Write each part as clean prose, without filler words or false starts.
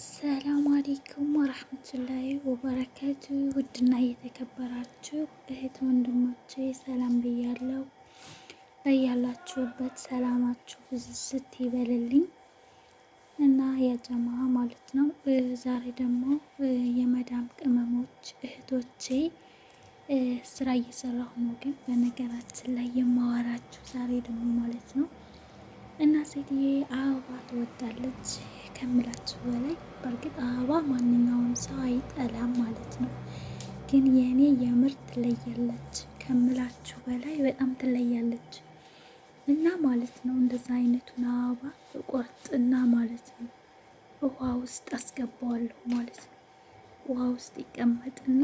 ሰላም አለይኩም ወራህመቱላሂ ወበረካቱ። ውድና እየተከበራችሁ እህት ወንድሞቼ ሰላም ብያለሁ። በያላችሁበት ሰላማችሁ ብዝት ይበልልኝ እና የጀማ ማለት ነው። ዛሬ ደግሞ የመዳም ቅመሞች እህቶቼ ስራ እየሰራሁ ነው፣ ግን በነገራችን ላይ የማወራችሁ ዛሬ ደግሞ ማለት ነው እና ሴትዬ አበባ ትወዳለች ከምላችሁ በላይ። በእርግጥ አበባ ማንኛውም ሰው አይጠላም ማለት ነው፣ ግን የእኔ የምር ትለያለች ከምላችሁ በላይ በጣም ትለያለች። እና ማለት ነው እንደዛ አይነቱን አበባ ቆርጥና ማለት ነው ውሃ ውስጥ አስገባዋለሁ ማለት ነው። ውሃ ውስጥ ይቀመጥና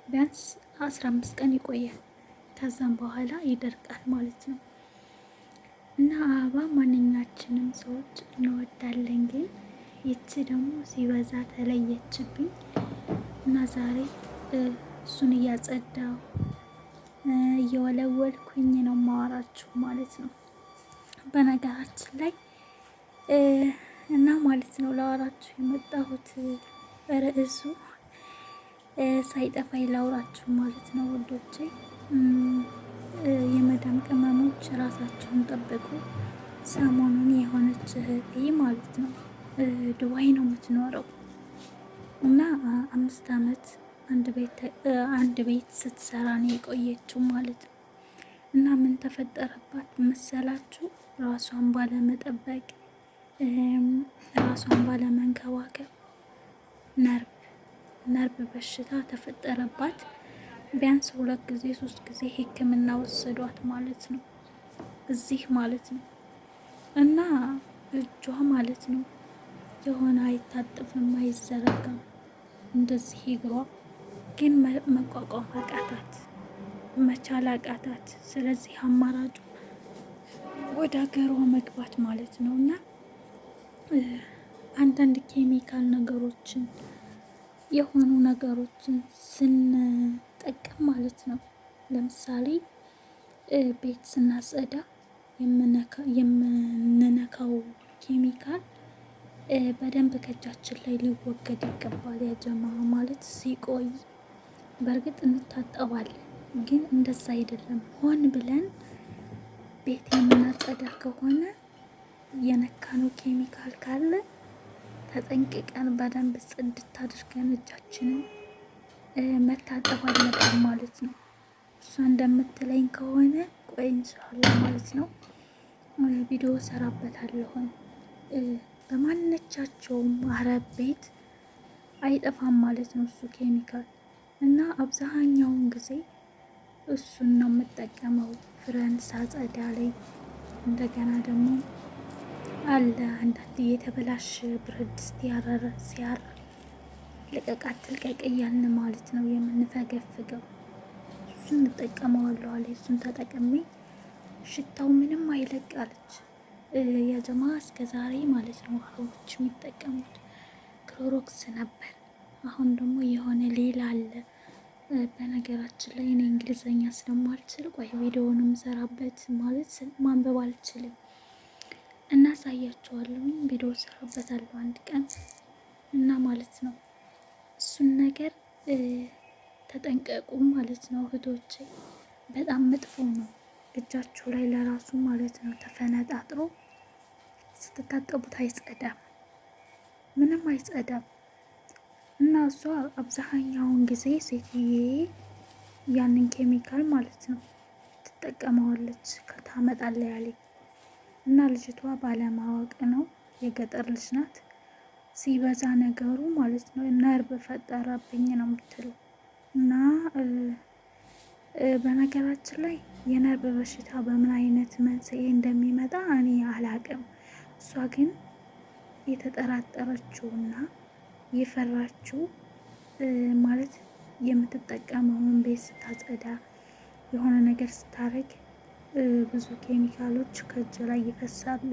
ቢያንስ 15 ቀን ይቆያል። ከዛም በኋላ ይደርቃል ማለት ነው። እና አበባ ማንኛችንም ሰዎች እንወዳለን፣ ግን ይቺ ደግሞ ሲበዛ ተለየችብኝ እና ዛሬ እሱን እያጸዳው እየወለወልኩኝ ነው ማወራችሁ ማለት ነው። በነገራችን ላይ እና ማለት ነው ላወራችሁ የመጣሁት ርዕሱ ሳይጠፋኝ ላውራችሁ ማለት ነው ውዶቼ። የመዳም ቅመሞች ራሳቸውን ጠብቁ። ሰሞኑን የሆነች እህቴ ማለት ነው ዱባይ ነው የምትኖረው እና 5 ዓመት አንድ ቤት ስትሰራ ነው የቆየችው ማለት ነው። እና ምን ተፈጠረባት መሰላችሁ? ራሷን ባለመጠበቅ ራሷን ባለመንከባከብ ነርቭ በሽታ ተፈጠረባት። ቢያንስ 2 ጊዜ 3 ጊዜ ሕክምና ወሰዷት ማለት ነው እዚህ ማለት ነው። እና እጇ ማለት ነው የሆነ አይታጠፍም አይዘረጋም እንደዚህ እግሯ ግን መቋቋም አቃታት፣ መቻል አቃታት። ስለዚህ አማራጩ ወደ ሀገሯ መግባት ማለት ነው። እና አንዳንድ ኬሚካል ነገሮችን የሆኑ ነገሮችን ስንጠቀም ማለት ነው፣ ለምሳሌ ቤት ስናጸዳ የምንነካው ኬሚካል በደንብ ከእጃችን ላይ ሊወገድ ይገባል። ያጀማ ማለት ሲቆይ በእርግጥ እንታጠባለን፣ ግን እንደዛ አይደለም። ሆን ብለን ቤት የምናጸዳ ከሆነ የነካነው ኬሚካል ካለ ተጠንቅቀን በደንብ ጽድት አድርገን እጃችንን መታጠብ አለብን ማለት ነው። እሷ እንደምትለኝ ከሆነ ቆይ ኢንሻአላህ ማለት ነው ቪዲዮ ሰራበታለሁ። በማንኛቸውም አረብ ቤት አይጠፋም ማለት ነው እሱ ኬሚካል። እና አብዛኛውን ጊዜ እሱን ነው የምጠቀመው ፍረን ሳጸዳ ላይ። እንደገና ደግሞ አለ አንዳንድ የተበላሸ ብረት ድስት ያረረ ሲያር ልቀቃት ትልቀቅ እያልን ማለት ነው የምንፈገፍገው። እሱን እንጠቀመዋለሁ አለ። እሱን ተጠቅሜ ሽታው ምንም አይለቃለች የጀማ እስከ ዛሬ ማለት ነው። አረቦች የሚጠቀሙት ክሎሮክስ ነበር። አሁን ደግሞ የሆነ ሌላ አለ። በነገራችን ላይ እኔ እንግሊዘኛ ስለማልችል ቆይ ቪዲዮውንም ሰራበት ማለት ማንበብ አልችልም እና አሳያችኋለሁ። ቪዲዮ ሰራበታለሁ አንድ ቀን እና ማለት ነው እሱን ነገር ተጠንቀቁ ማለት ነው እህቶቼ። በጣም መጥፎ ነው። እጃችሁ ላይ ለራሱ ማለት ነው ተፈነጣጥሮ ስትታጠቡት አይጸዳም፣ ምንም አይጸዳም። እና እሷ አብዛኛውን ጊዜ ሴትዬ ያንን ኬሚካል ማለት ነው ትጠቀመዋለች ከታመጣለ ያለኝ። እና ልጅቷ ባለማወቅ ነው፣ የገጠር ልጅ ናት። ሲበዛ ነገሩ ማለት ነው ነርቭ ፈጠረብኝ ነው የምትለው። እና በነገራችን ላይ የነርቭ በሽታ በምን አይነት መንስኤ እንደሚመጣ እኔ አላቅም። እሷ ግን የተጠራጠረችውና የፈራችው ማለት የምትጠቀመውን ቤት ስታጸዳ የሆነ ነገር ስታረግ ብዙ ኬሚካሎች ከእጅ ላይ ይፈሳሉ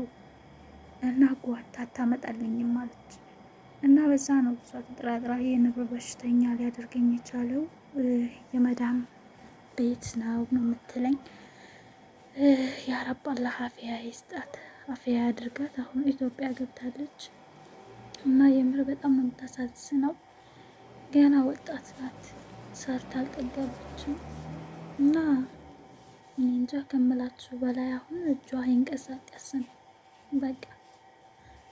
እና ጓታ አታመጣልኝም ማለች። እና በዛ ነው እሷ ተጠራጥራ የነርቭ በሽተኛ ሊያደርገኝ የቻለው የመዳም ቤት ነው የምትለኝ። ያረብ አላህ አፍያ ይስጣት፣ አፍያ ያድርጋት። አሁን ኢትዮጵያ ገብታለች እና የምር በጣም ነው የምታሳዝነው። ገና ወጣት ናት፣ ሰርታ አልጠገበችም። እና እኔ እንጃ ከምላችሁ በላይ አሁን እጇ አይንቀሳቀስም። በቃ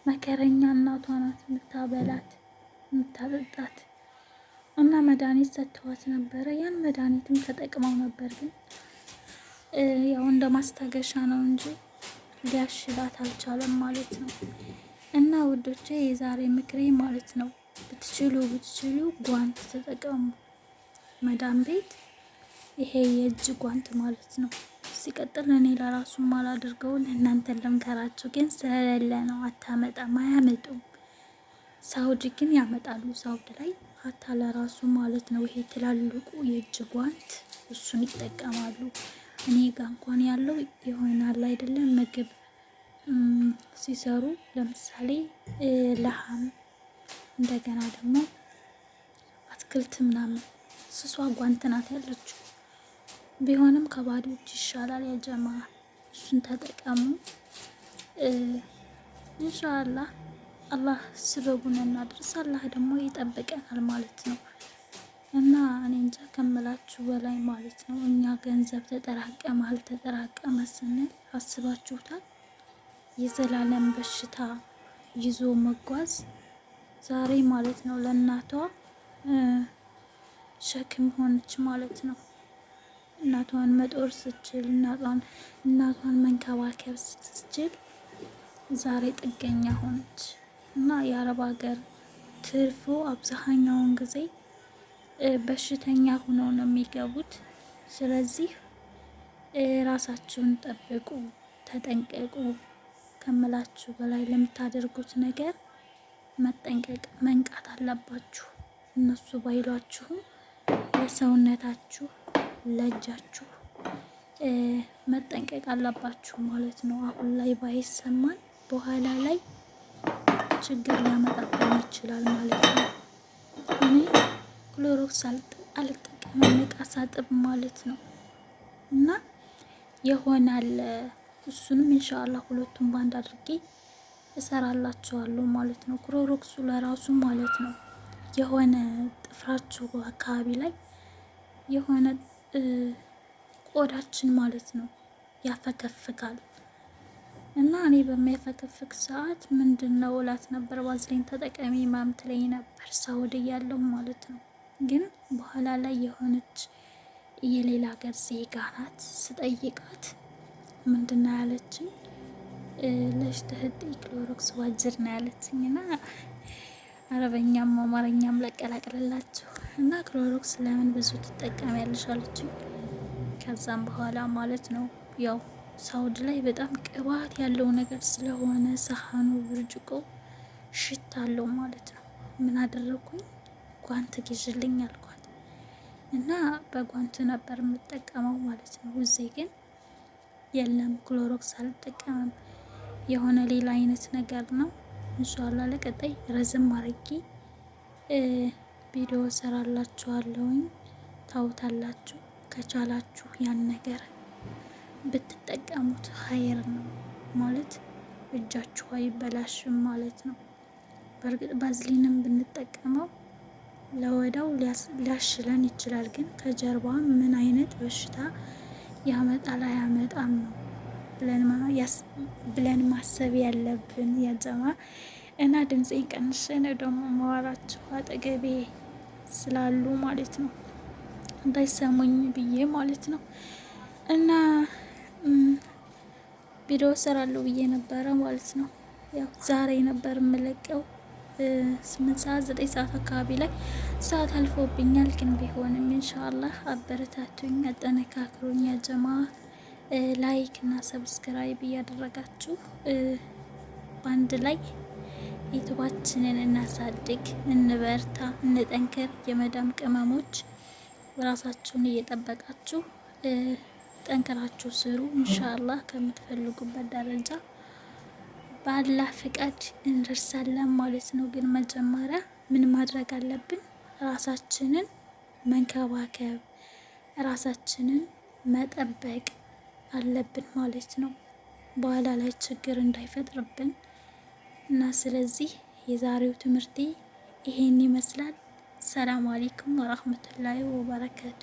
መከረኛ እናቷ ናት የምታበላት የምታጠጣት። እና መድኃኒት ሰጥተዋት ነበረ። ያን መድኃኒትም ተጠቅመው ነበር፣ ግን ያው እንደ ማስታገሻ ነው እንጂ ሊያሽላት አልቻለም ማለት ነው። እና ውዶቼ የዛሬ ምክሬ ማለት ነው ብትችሉ ጓንት ተጠቀሙ። መዳም ቤት ይሄ የእጅ ጓንት ማለት ነው። ሲቀጥል እኔ ለራሱ ማላደርገውን እናንተን ልምከራችሁ፣ ግን ስለሌለ ነው። አያመጡም። ሳውዲ ግን ያመጣሉ። ሳውዲ ላይ ሀታ ለራሱ ማለት ነው ይሄ ትላልቁ የእጅ ጓንት እሱን ይጠቀማሉ። እኔ ጋ እንኳን ያለው ይሆናል አይደለም ምግብ ሲሰሩ ለምሳሌ ለሀም እንደገና ደግሞ አትክልት ምናምን ስሷ ጓንት ናት ያለችው። ቢሆንም ከባዶ እጅ ይሻላል። ያጀማ እሱን ተጠቀሙ ኢንሻአላህ። አላህ ስበቡን እናድርስ፣ አላህ ደግሞ ይጠብቀናል ማለት ነው። እና እኔ እንጃ ከምላችሁ በላይ ማለት ነው። እኛ ገንዘብ ተጠራቀመ አልተጠራቀመ ስንል አስባችሁታል? የዘላለም በሽታ ይዞ መጓዝ ዛሬ ማለት ነው ለእናቷ ሸክም ሆነች ማለት ነው። እናቷን መጦር ስትችል፣ እናቷን መንከባከብ ስትችል ዛሬ ጥገኛ ሆነች። እና የአረብ ሀገር ትርፉ አብዛኛውን ጊዜ በሽተኛ ሆነው ነው የሚገቡት። ስለዚህ ራሳችሁን ጠብቁ፣ ተጠንቀቁ። ከምላችሁ በላይ ለምታደርጉት ነገር መጠንቀቅ መንቃት አለባችሁ። እነሱ ባይሏችሁም ለሰውነታችሁ ለእጃችሁ መጠንቀቅ አለባችሁ ማለት ነው። አሁን ላይ ባይሰማን በኋላ ላይ ችግር ሊያመጣብን ይችላል ማለት ነው። እኔ ክሎሮክስ አልጠቀምም እቃ ሳጥብ ማለት ነው። እና ይሆናል እሱንም ኢንሻአላህ ሁለቱም ባንድ አድርጌ እሰራላችኋለሁ ማለት ነው። ክሎሮክሱ ለራሱ ማለት ነው የሆነ ጥፍራችሁ አካባቢ ላይ የሆነ ቆዳችን ማለት ነው ያፈከፍካል። እና እኔ በሚያፈከፍክ ሰዓት ምንድነው እላት ነበር ባዝሊን ተጠቀሚ ማምት ላይ ነበር ሳውዲ ያለው ማለት ነው። ግን በኋላ ላይ የሆነች የሌላ ሀገር ዜጋ ናት ስጠይቃት ምንድነው ያለችኝ? ለሽ ተህጥ ክሎሮክስ ዋጅር ነው ያለችኝ። እና አረበኛም አማርኛም ለቀላቅልላችሁ እና ክሎሮክስ ለምን ብዙ ትጠቀሚያለሽ አለችኝ። ከዛም በኋላ ማለት ነው ያው ሳውዲ ላይ በጣም ቅባት ያለው ነገር ስለሆነ ሰሃኑ ብርጭቆ ሽታ አለው ማለት ነው። ምን አደረኩኝ? ጓንት ግዥልኝ አልኳት እና በጓንት ነበር የምጠቀመው ማለት ነው። እዚህ ግን የለም ክሎሮክስ አልጠቀምም። የሆነ ሌላ አይነት ነገር ነው። ኢንሻአላህ ለቀጣይ ረዝም አድርጌ ቪዲዮ ሰራላችኋለሁኝ፣ ታውታላችሁ። ከቻላችሁ ያን ነገር ብትጠቀሙት ሀይር ነው ማለት እጃችሁ አይበላሽም ማለት ነው። በእርግጥ ባዝሊንም ብንጠቀመው ለወዳው ሊያሽለን ይችላል፣ ግን ከጀርባ ምን አይነት በሽታ ያመጣል አያመጣም ነው ብለን ማሰብ ያለብን ያጀማ። እና ድምፄን ቀንሼ ነው ደግሞ ማዋራችሁ አጠገቤ ስላሉ ማለት ነው እንዳይሰሙኝ ብዬ ማለት ነው። እና ቪዲዮ ሰራለሁ ብዬ ነበረ ማለት ነው። ያው ዛሬ ነበር የምለቀው 8 ሰዓት 9 ሰዓት አካባቢ ላይ ሰዓት አልፎብኛል። ግን ቢሆንም ኢንሻአላህ አበረታቱኝ፣ አጠነካክሩኝ ያጀማ። ላይክ እና ሰብስክራይብ እያደረጋችሁ ባንድ ላይ ዩቲዩባችንን እናሳድግ፣ እንበርታ፣ እንጠንክር። የመዳም ቅመሞች ራሳችሁን እየጠበቃችሁ ጠንክራችሁ ስሩ። ኢንሻአላህ ከምትፈልጉበት ደረጃ በአላህ ፍቃድ እንደርሳለን ማለት ነው። ግን መጀመሪያ ምን ማድረግ አለብን? ራሳችንን መንከባከብ፣ ራሳችንን መጠበቅ አለብን ማለት ነው። በኋላ ላይ ችግር እንዳይፈጥርብን እና ስለዚህ የዛሬው ትምህርቴ ይሄን ይመስላል። ሰላም አለይኩም ወራህመቱላሂ ወበረካቱ።